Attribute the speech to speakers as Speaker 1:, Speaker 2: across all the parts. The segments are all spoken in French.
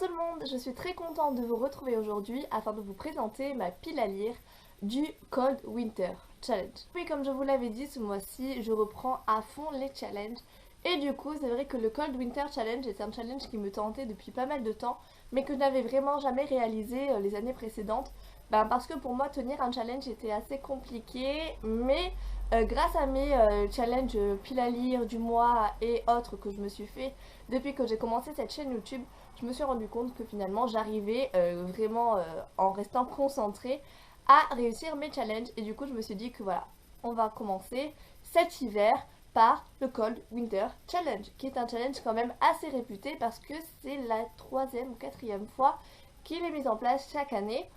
Speaker 1: tout le monde, je suis très contente de vous retrouver aujourd'hui afin de vous présenter ma pile à lire du Cold Winter Challenge. Puis comme je vous l'avais dit, ce mois-ci je reprends à fond les challenges et du coup c'est vrai que le Cold Winter Challenge est un challenge qui me tentait depuis pas mal de temps mais que je n'avais vraiment jamais réalisé les années précédentes. Parce que pour moi tenir un challenge était assez compliqué, mais grâce à mes challenges pile à lire du mois et autres que je me suis fait depuis que j'ai commencé cette chaîne YouTube, je me suis rendu compte que finalement j'arrivais vraiment en restant concentrée à réussir mes challenges. Et du coup je me suis dit que voilà, on va commencer cet hiver par le Cold Winter Challenge, qui est un challenge quand même assez réputé parce que c'est la 3e ou 4e fois qu'il est mis en place chaque année.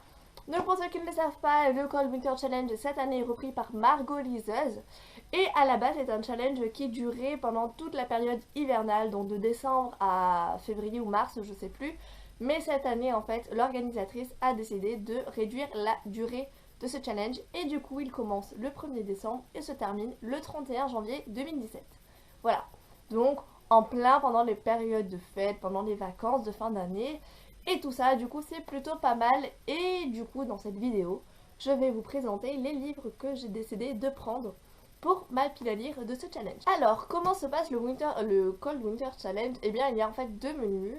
Speaker 1: Donc pour ceux qui ne le savent pas, le Cold Winter Challenge cette année est repris par Margot Liseuse. Et à la base c'est un challenge qui durait pendant toute la période hivernale, donc de décembre à février ou mars, je sais plus. Mais cette année en fait, l'organisatrice a décidé de réduire la durée de ce challenge. Et du coup il commence le 1er décembre et se termine le 31 janvier 2017. Voilà, donc en plein pendant les périodes de fête, pendant les vacances de fin d'année. Et tout ça, du coup, c'est plutôt pas mal. Et du coup, dans cette vidéo, je vais vous présenter les livres que j'ai décidé de prendre pour ma pile à lire de ce challenge. Alors, comment se passe le Cold Winter Challenge? Eh bien, il y a en fait deux menus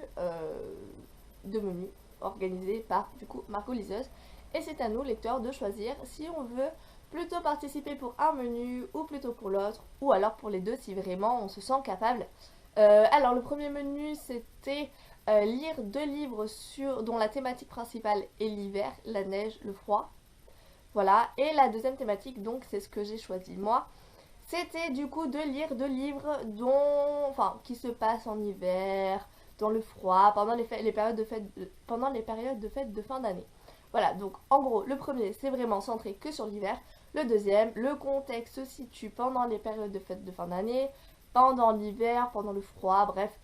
Speaker 1: organisés par, du coup, Margot Liseuse. Et c'est à nous, lecteurs, de choisir si on veut plutôt participer pour un menu ou plutôt pour l'autre, ou alors pour les deux si vraiment on se sent capable. Alors, le premier menu, c'était lire 2 livres dont la thématique principale est l'hiver, la neige, le froid. Voilà, et la deuxième thématique, donc c'est ce que j'ai choisi moi, c'était du coup de lire 2 livres qui se passent en hiver, dans le froid, pendant les périodes de fête de fin d'année. Voilà, donc en gros, le premier c'est vraiment centré que sur l'hiver. Le deuxième, le contexte se situe pendant les périodes de fête de fin d'année, pendant l'hiver, pendant le froid, bref.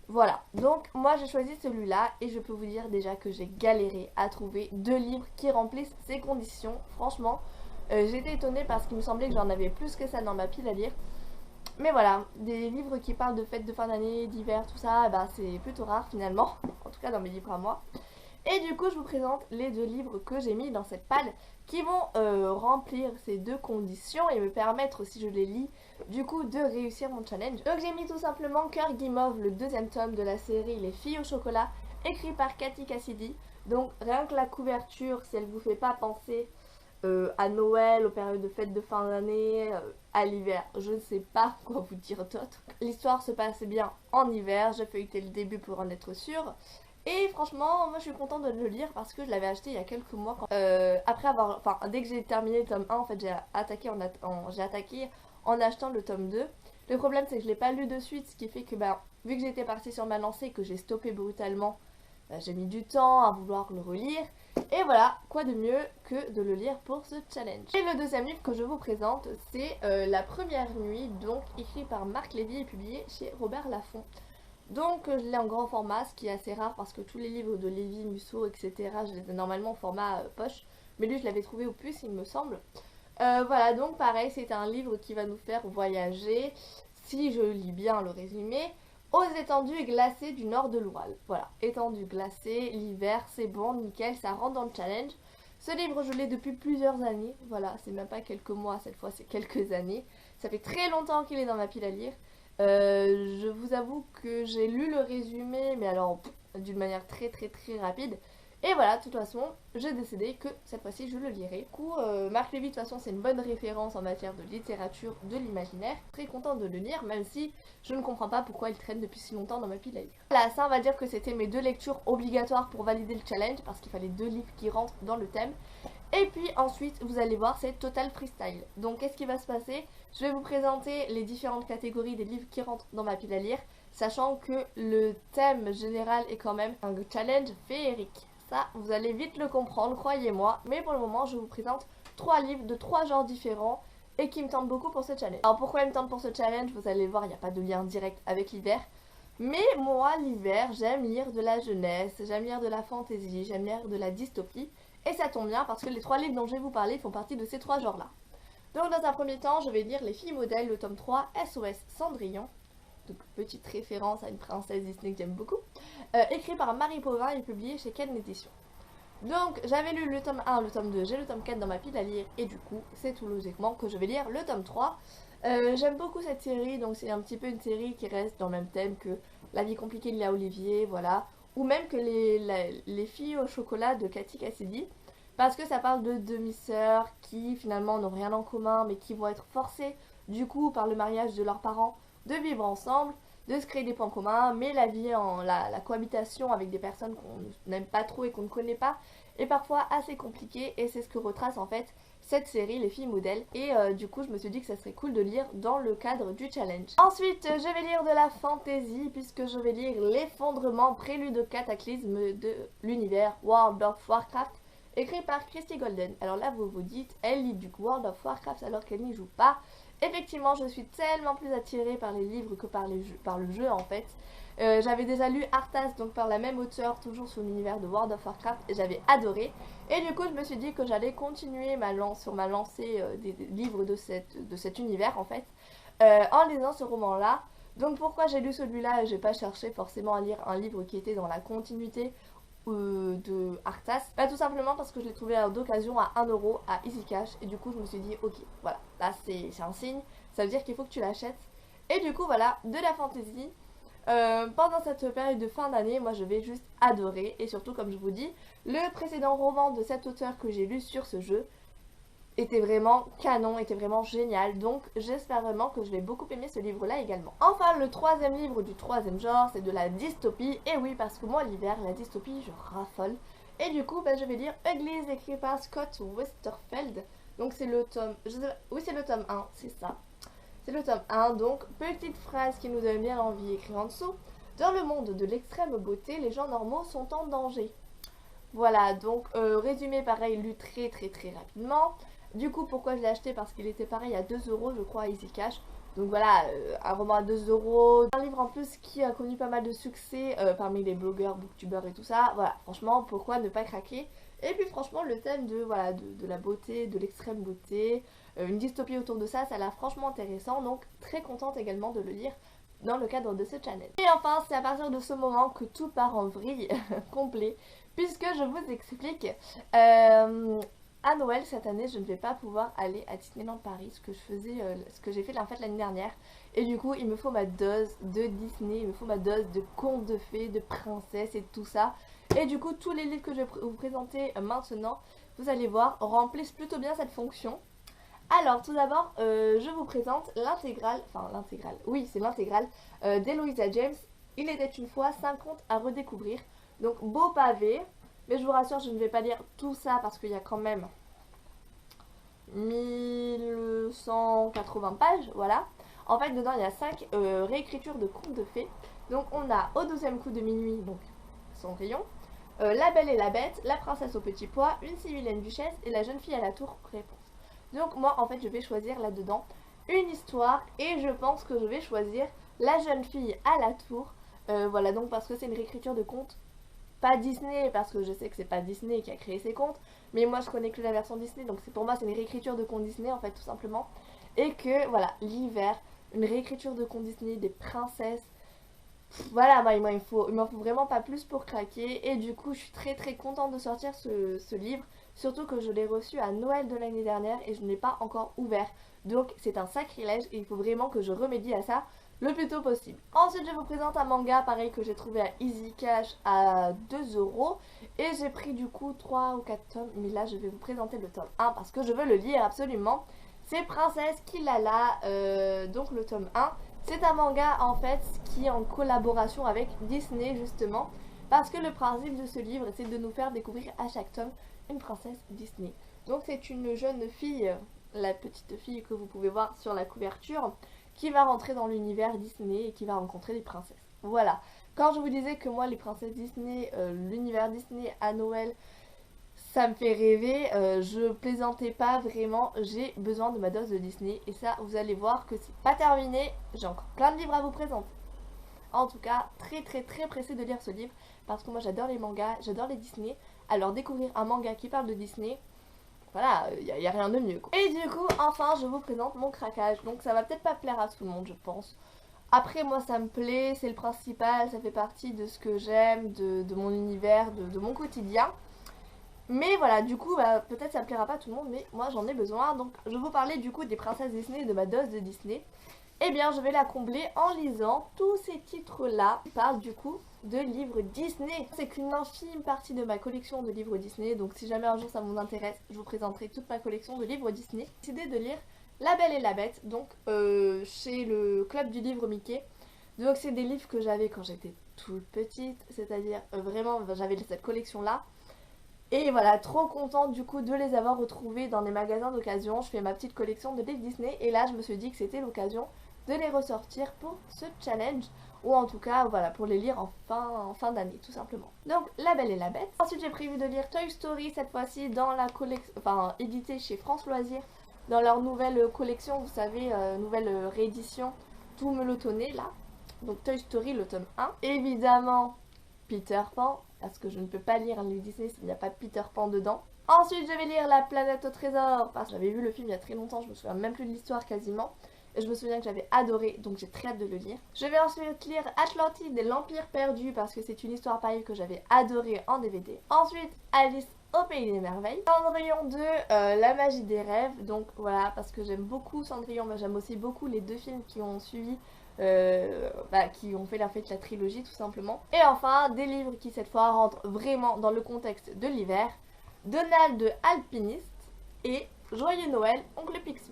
Speaker 1: Voilà, donc moi j'ai choisi celui-là et je peux vous dire déjà que j'ai galéré à trouver 2 livres qui remplissent ces conditions. Franchement, j'ai été étonnée parce qu'il me semblait que j'en avais plus que ça dans ma pile à lire. Mais voilà, des livres qui parlent de fêtes de fin d'année, d'hiver, tout ça, c'est plutôt rare finalement, en tout cas dans mes livres à moi. Et du coup je vous présente les 2 livres que j'ai mis dans cette palle qui vont remplir ces 2 conditions et me permettre, si je les lis, du coup de réussir mon challenge. Donc j'ai mis tout simplement Cœur Guimauve, le 2e tome de la série Les Filles au chocolat, écrit par Cathy Cassidy. Donc rien que la couverture, si elle vous fait pas penser à Noël, aux périodes de fêtes de fin d'année, à l'hiver, je ne sais pas quoi vous dire d'autre. L'histoire se passe bien en hiver, j'ai feuilleté le début pour en être sûre. Et franchement, moi je suis contente de le lire parce que je l'avais acheté il y a quelques mois. Dès que j'ai terminé le tome 1, en fait, j'ai attaqué en achetant le tome 2. Le problème, c'est que je l'ai pas lu de suite, ce qui fait que, vu que j'étais partie sur ma lancée et que j'ai stoppé brutalement, j'ai mis du temps à vouloir le relire. Et voilà, quoi de mieux que de le lire pour ce challenge. Et le deuxième livre que je vous présente, c'est La Première Nuit, donc écrit par Marc Lévy et publié chez Robert Laffont. Donc je l'ai en grand format, ce qui est assez rare parce que tous les livres de Lévy, Musso, etc. je les ai normalement en format poche. Mais lui je l'avais trouvé au puce il me semble. Voilà, donc pareil, c'est un livre qui va nous faire voyager, si je lis bien le résumé, aux étendues glacées du nord de l'Oural. Voilà, étendues glacées, l'hiver, c'est bon, nickel, ça rentre dans le challenge. Ce livre je l'ai depuis plusieurs années, voilà, c'est même pas quelques mois cette fois, c'est quelques années. Ça fait très longtemps qu'il est dans ma pile à lire. Je vous avoue que j'ai lu le résumé, mais alors d'une manière très rapide. Et voilà, de toute façon, j'ai décidé que cette fois-ci je le lirai. Du coup, Marc Lévy, de toute façon, c'est une bonne référence en matière de littérature de l'imaginaire. Très contente de le lire, même si je ne comprends pas pourquoi il traîne depuis si longtemps dans ma pile à lire. Voilà, ça, on va dire que c'était mes 2 lectures obligatoires pour valider le challenge, parce qu'il fallait 2 livres qui rentrent dans le thème. Et puis ensuite, vous allez voir, c'est total freestyle. Donc qu'est-ce qui va se passer? Je vais vous présenter les différentes catégories des livres qui rentrent dans ma pile à lire, sachant que le thème général est quand même un challenge féerique. Ça, vous allez vite le comprendre, croyez-moi. Mais pour le moment, je vous présente 3 livres de 3 genres différents et qui me tentent beaucoup pour ce challenge. Alors pourquoi ils me tentent pour ce challenge? Vous allez voir, il n'y a pas de lien direct avec l'hiver. Mais moi, l'hiver, j'aime lire de la jeunesse, j'aime lire de la fantaisie, j'aime lire de la dystopie. Et ça tombe bien parce que les 3 livres dont je vais vous parler font partie de ces 3 genres-là. Donc dans un premier temps, je vais lire Les Filles modèles, le tome 3, SOS Cendrillon. Donc petite référence à une princesse Disney que j'aime beaucoup. Écrit par Marie Pauvin et publié chez Ken Édition. Donc j'avais lu le tome 1, le tome 2, j'ai le tome 4 dans ma pile à lire et du coup c'est tout logiquement que je vais lire le tome 3. J'aime beaucoup cette série, donc c'est un petit peu une série qui reste dans le même thème que La vie compliquée de Léa Olivier, voilà. Ou même que les filles au chocolat de Cathy Cassidy. Parce que ça parle de demi-sœurs qui finalement n'ont rien en commun mais qui vont être forcées du coup par le mariage de leurs parents de vivre ensemble, de se créer des points communs, mais la cohabitation avec des personnes qu'on n'aime pas trop et qu'on ne connaît pas est parfois assez compliquée et c'est ce que retrace en fait cette série, Les filles modèles. Et du coup je me suis dit que ça serait cool de lire dans le cadre du challenge. Ensuite je vais lire de la fantasy puisque je vais lire L'effondrement, prélude au cataclysme de l'univers World of Warcraft, écrit par Christie Golden. Alors là vous vous dites, elle lit du World of Warcraft alors qu'elle n'y joue pas. Effectivement je suis tellement plus attirée par les livres que par le jeu en fait. J'avais déjà lu Arthas, donc par la même auteure, toujours sur l'univers de World of Warcraft, et j'avais adoré. Et du coup je me suis dit que j'allais continuer sur ma lancée des livres de cet univers en fait, en lisant ce roman là. Donc pourquoi j'ai lu celui-là et j'ai pas cherché forcément à lire un livre qui était dans la continuité de Arthas? Bah, tout simplement parce que je l'ai trouvé d'occasion à 1 euro à Easy Cash et du coup je me suis dit ok voilà, là c'est un signe, ça veut dire qu'il faut que tu l'achètes. Et du coup voilà, de la fantasy. Pendant cette période de fin d'année, moi je vais juste adorer. Et surtout comme je vous dis, le précédent roman de cet auteur que j'ai lu sur ce jeu était vraiment canon, était vraiment génial. Donc j'espère vraiment que je vais beaucoup aimer ce livre là également. Enfin le troisième livre du troisième genre, c'est de la dystopie. Et oui, parce que moi l'hiver, la dystopie je raffole. Et du coup je vais lire Uglies, écrit par Scott Westerfeld. Donc c'est le tome, oui c'est le tome 1, c'est ça. C'est le tome 1, donc petite phrase qui nous donne bien envie, écrit en dessous. Dans le monde de l'extrême beauté, les gens normaux sont en danger. Voilà, donc résumé pareil, lu très rapidement. Du coup pourquoi je l'ai acheté? Parce qu'il était pareil à 2 euros je crois à Easy Cash. Donc voilà, un roman à 2 euros. Un livre en plus qui a connu pas mal de succès parmi les blogueurs, booktubeurs et tout ça. Voilà, franchement pourquoi ne pas craquer? Et puis franchement le thème de la beauté, de l'extrême beauté, une dystopie autour de ça, ça a l'air franchement intéressant. Donc très contente également de le lire dans le cadre de ce channel. Et enfin c'est à partir de ce moment que tout part en vrille complet. Puisque je vous explique, à Noël cette année je ne vais pas pouvoir aller à Disneyland Paris, ce que j'ai fait en fait l'année dernière. Et du coup il me faut ma dose de Disney, il me faut ma dose de contes de fées, de princesses et tout ça. Et du coup tous les livres que je vais vous présenter maintenant, vous allez voir, remplissent plutôt bien cette fonction. Alors tout d'abord je vous présente l'intégrale, oui c'est l'intégrale d'Eloisa James, Il était une fois 5 contes à redécouvrir. Donc beau pavé, mais je vous rassure je ne vais pas lire tout ça parce qu'il y a quand même 1180 pages, voilà. En fait dedans il y a 5 réécritures de contes de fées. Donc on a Au 12e coup de minuit, donc Cendrillon, La Belle et la Bête, La Princesse au Petit Pois, Une si vilaine duchesse et La jeune fille à la tour réponse. Donc moi en fait je vais choisir là-dedans une histoire et je pense que je vais choisir La jeune fille à la tour. Voilà, donc parce que c'est une réécriture de contes, pas Disney, parce que je sais que c'est pas Disney qui a créé ces contes, mais moi je connais que la version Disney, donc pour moi c'est une réécriture de contes Disney en fait tout simplement. Et que voilà, l'hiver, une réécriture de contes Disney, des princesses, voilà, moi, il m'en faut vraiment pas plus pour craquer. Et du coup je suis très contente de sortir ce livre, surtout que je l'ai reçu à Noël de l'année dernière et je ne l'ai pas encore ouvert. Donc c'est un sacrilège et il faut vraiment que je remédie à ça le plus tôt possible. Ensuite je vous présente un manga pareil que j'ai trouvé à Easy Cash à 2 euros. Et j'ai pris du coup 3 ou 4 tomes, mais là je vais vous présenter le tome 1 parce que je veux le lire absolument. C'est Princesse Kilala, donc le tome 1. C'est un manga en fait qui est en collaboration avec Disney justement. Parce que le principe de ce livre c'est de nous faire découvrir à chaque tome une princesse Disney. Donc c'est une jeune fille, la petite fille que vous pouvez voir sur la couverture, qui va rentrer dans l'univers Disney et qui va rencontrer les princesses. Voilà. Quand je vous disais que moi les princesses Disney, l'univers Disney à Noël, ça me fait rêver, je plaisantais pas vraiment, j'ai besoin de ma dose de Disney. Et ça vous allez voir que c'est pas terminé, j'ai encore plein de livres à vous présenter. En tout cas très pressée de lire ce livre parce que moi j'adore les mangas, j'adore les Disney. Alors découvrir un manga qui parle de Disney, voilà, il n'y a rien de mieux quoi. Et du coup enfin je vous présente mon craquage. Donc ça va peut-être pas plaire à tout le monde je pense. Après, moi, ça me plaît, c'est le principal, ça fait partie de ce que j'aime, de mon univers, de mon quotidien. Mais voilà, du coup, bah, peut-être ça plaira pas à tout le monde, mais moi j'en ai besoin. Donc je vais vous parler du coup des princesses Disney et de ma dose de Disney. Eh bien, je vais la combler en lisant tous ces titres-là qui parlent du coup de livres Disney. C'est qu'une infime partie de ma collection de livres Disney, donc si jamais un jour ça vous intéresse, je vous présenterai toute ma collection de livres Disney. J'ai décidé de lire La Belle et la Bête, donc chez le Club du Livre Mickey. Donc c'est des livres que j'avais quand j'étais toute petite, c'est-à-dire vraiment j'avais cette collection-là. Et voilà, trop contente du coup de les avoir retrouvés dans les magasins d'occasion. Je fais ma petite collection de livres Disney et là je me suis dit que c'était l'occasion de les ressortir pour ce challenge. Ou en tout cas, voilà, pour les lire en fin d'année, tout simplement. Donc, La Belle et la Bête. Ensuite, j'ai prévu de lire Toy Story, cette fois-ci dans la collection, enfin, édité chez France Loisirs, dans leur nouvelle collection, vous savez, nouvelle réédition, tout melotonné, là. Donc, Toy Story, le tome 1. Évidemment, Peter Pan, parce que je ne peux pas lire un livre Disney s'il n'y a pas Peter Pan dedans. Ensuite, je vais lire La Planète au Trésor, parce que j'avais vu le film il y a très longtemps, je me souviens même plus de l'histoire quasiment. Et je me souviens que j'avais adoré, donc j'ai très hâte de le lire. Je vais ensuite lire Atlantide et l'Empire perdu, parce que c'est une histoire pareille que j'avais adorée en DVD. Ensuite, Alice au Pays des Merveilles. Cendrillon 2, La Magie des Rêves. Donc voilà, parce que j'aime beaucoup Cendrillon, mais j'aime aussi beaucoup les deux films qui ont suivi. Qui ont fait la fête de la trilogie tout simplement. Et enfin, des livres qui cette fois rentrent vraiment dans le contexte de l'hiver. Donald Alpiniste et Joyeux Noël, Oncle Picsou.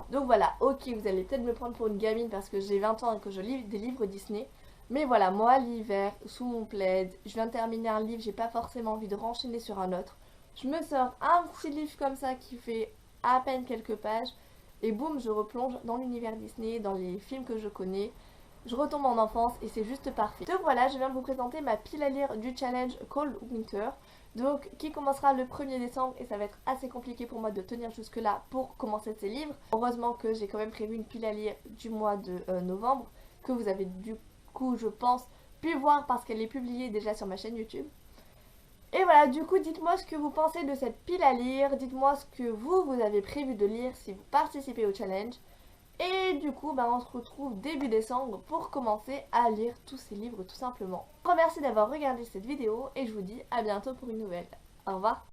Speaker 1: Donc voilà, ok, vous allez peut-être me prendre pour une gamine parce que j'ai 20 ans et que je lis des livres Disney. Mais voilà, moi l'hiver, sous mon plaid, je viens de terminer un livre, j'ai pas forcément envie de renchaîner sur un autre. Je me sors un petit livre comme ça qui fait à peine quelques pages. Et boum, je replonge dans l'univers Disney, dans les films que je connais. Je retombe en enfance et c'est juste parfait. Donc voilà, je viens de vous présenter ma pile à lire du challenge Cold Winter. Donc qui commencera le 1er décembre et ça va être assez compliqué pour moi de tenir jusque là pour commencer ces livres. Heureusement que j'ai quand même prévu une pile à lire du mois de novembre que vous avez du coup je pense pu voir parce qu'elle est publiée déjà sur ma chaîne YouTube. Et voilà, du coup, dites-moi ce que vous pensez de cette pile à lire. Dites-moi ce que vous avez prévu de lire si vous participez au challenge. Et du coup, on se retrouve début décembre pour commencer à lire tous ces livres tout simplement. Je vous remercie d'avoir regardé cette vidéo et je vous dis à bientôt pour une nouvelle. Au revoir.